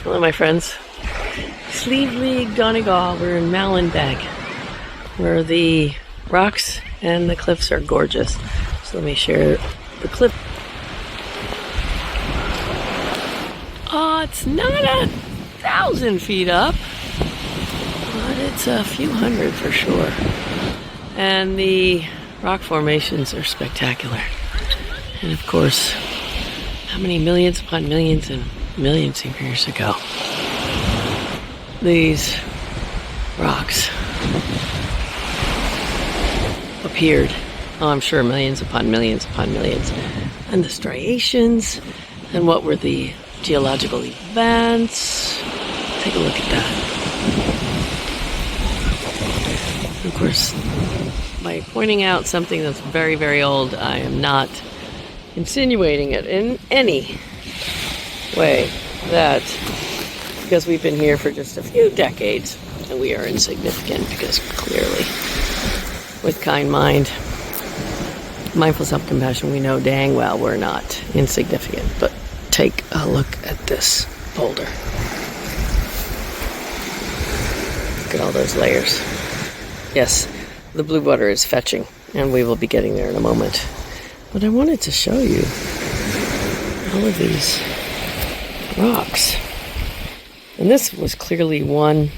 Hello, my friends. County Donegal. We're in Malin Beg, where the rocks and the cliffs are gorgeous. So let me share the clip. It's not 1,000 feet up, but it's a few hundred for sure. And the rock formations are spectacular. And of course, how many millions upon millions and millions of years ago, these rocks appeared. Oh, I'm sure millions upon millions upon millions. And the striations, and what were the geological events. Take a look at that. Of course, by pointing out something that's very, very old, I am not insinuating it in any way that because we've been here for just a few decades and we are insignificant, because clearly with kind mind, mindful self-compassion, we know dang well we're not insignificant. But take a look at this boulder. Look at all those layers. Yes, the blue water is fetching, and we will be getting there in a moment. But I wanted to show you all of these rocks. And this was clearly one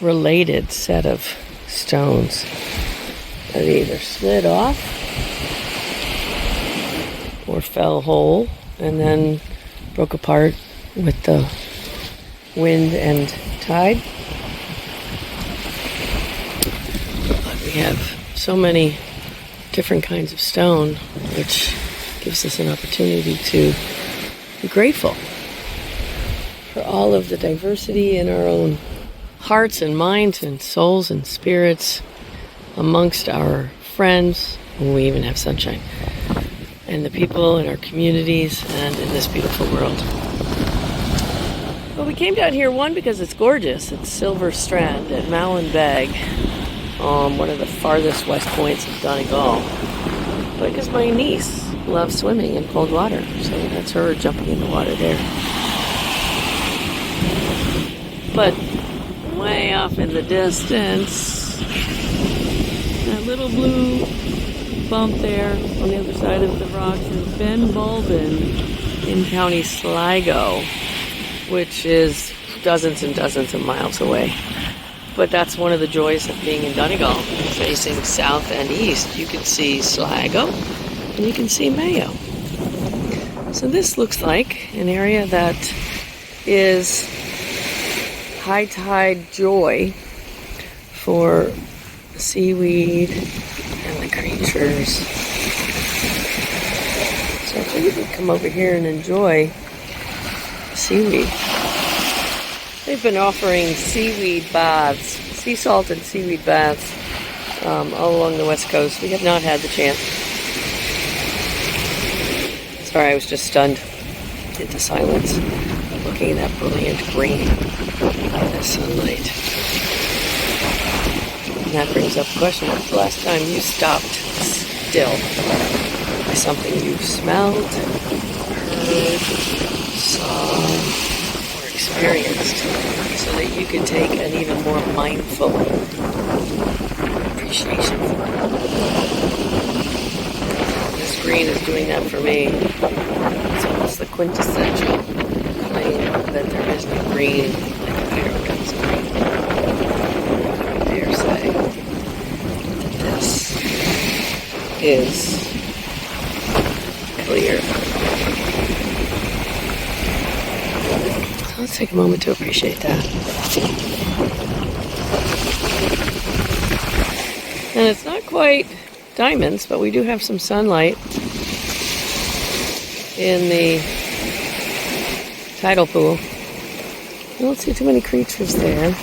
related set of stones that either slid off or fell whole and then broke apart with the wind and tide. But we have so many different kinds of stone, which gives us an opportunity to be grateful for all of the diversity in our own hearts and minds and souls and spirits amongst our friends, and we even have sunshine, and the people in our communities and in this beautiful world. Well, we came down here, one, because it's gorgeous. It's Silver Strand at Malin Beg, one of the farthest west points of Donegal. But because my niece loves swimming in cold water, so that's her jumping in the water there. But way off in the distance, that little blue bump there on the other side of the rocks is Ben Bulben in County Sligo, which is dozens and dozens of miles away. But that's one of the joys of being in Donegal, facing south and east. You can see Sligo and you can see Mayo. So this looks like an area that is high tide joy for the seaweed and the creatures. So if you could come over here and enjoy seaweed. They've been offering seaweed baths, sea salt and seaweed baths all along the west coast. We have not had the chance. Sorry, I was just stunned into silence looking at that brilliant green of the sunlight. And that brings up the question, when's the last time you stopped still by something you've smelled, heard, saw, or experienced, so that you could take an even more mindful appreciation for it? This green is doing that for me. It's almost the quintessential claim that there is no green like a paradise green. I dare say that this is clear. So let's take a moment to appreciate that. And it's not quite diamonds, but we do have some sunlight in the tidal pool. I don't see too many creatures there.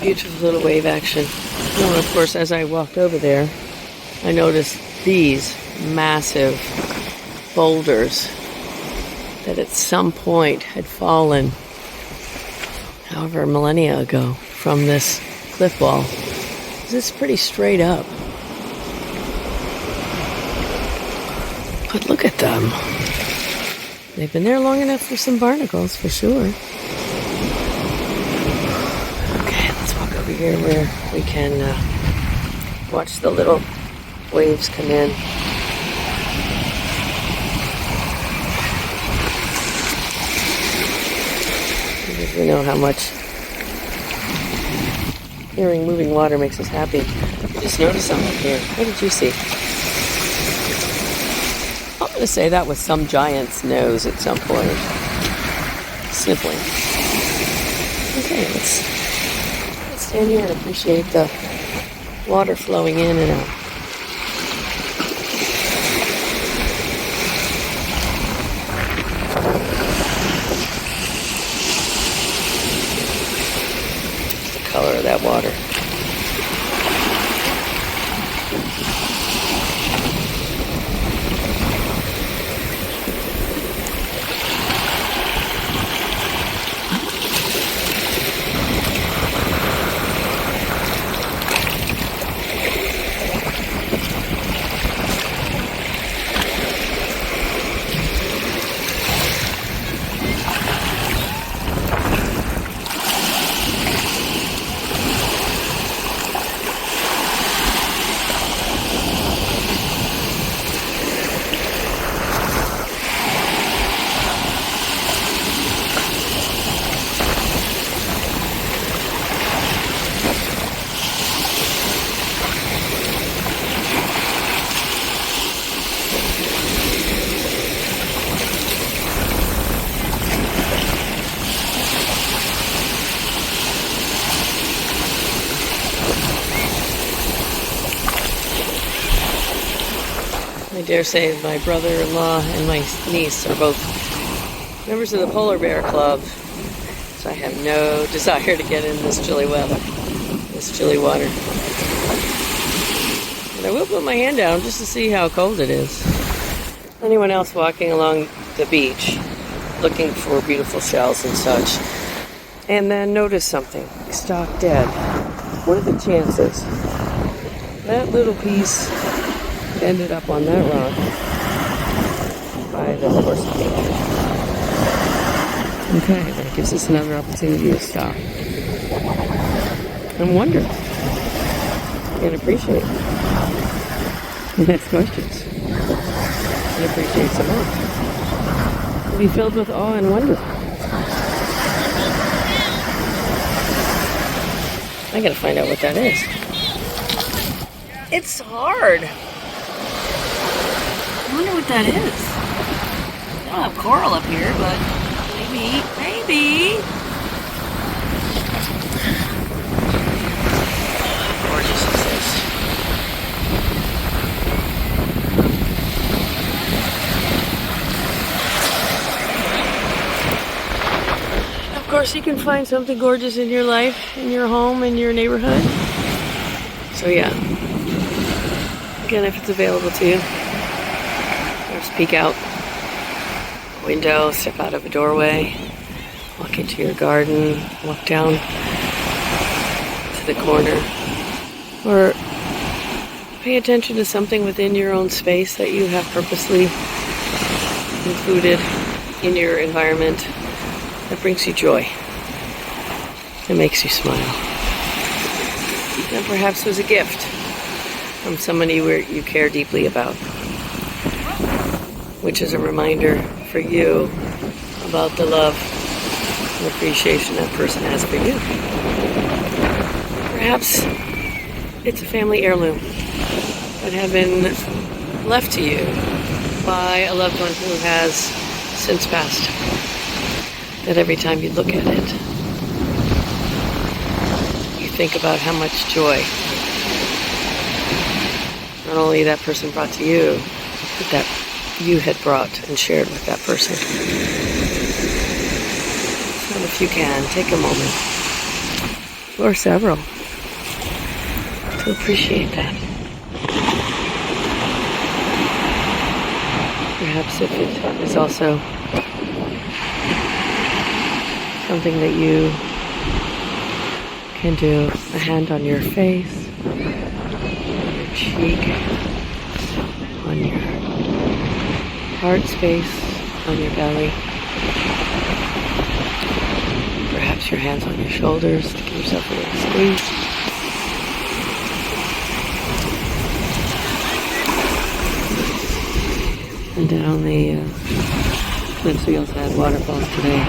Beautiful little wave action. Well, of course, as I walked over there, I noticed these massive boulders that at some point had fallen, however millennia ago, from this cliff wall. This is pretty straight up. But look at them. They've been there long enough for some barnacles, for sure. Okay, let's walk over here where we can watch the little waves come in. Because we know how much hearing moving water makes us happy. I just noticed something here. What did you see? I'm going to say that was some giant's nose at some point. Sniffling. Okay, let's stand here and appreciate the water flowing in and out. The color of that water. I dare say my brother-in-law and my niece are both members of the Polar Bear Club, so I have no desire to get in this chilly weather, this chilly water. But I will put my hand down just to see how cold it is. Anyone else walking along the beach looking for beautiful shells and such, and then notice something, stock dead. What are the chances that little piece ended up on that rock by the course of nature? Okay, that gives us another opportunity to stop and wonder and appreciate and ask questions and appreciate some more. Be filled with awe and wonder. I gotta find out what that is. It's hard. I wonder what that is. I don't have coral up here, but maybe. Gorgeous is this. Of course, you can find something gorgeous in your life, in your home, in your neighborhood. So yeah. Again, if it's available to you. Just peek out a window, step out of a doorway, walk into your garden, walk down to the corner, or pay attention to something within your own space that you have purposely included in your environment that brings you joy, that makes you smile. That perhaps was a gift from somebody you care deeply about, which is a reminder for you about the love and appreciation that person has for you. Perhaps it's a family heirloom that have been left to you by a loved one who has since passed. That every time you look at it, you think about how much joy not only that person brought to you, but that you had brought and shared with that person. So if you can, take a moment, or several, to appreciate that. Perhaps if it is also something that you can do, a hand on your face, on your cheek, on your heart space, on your belly. Perhaps your hands on your shoulders to give yourself a little squeeze. And down the cliffs, we also had waterfalls today.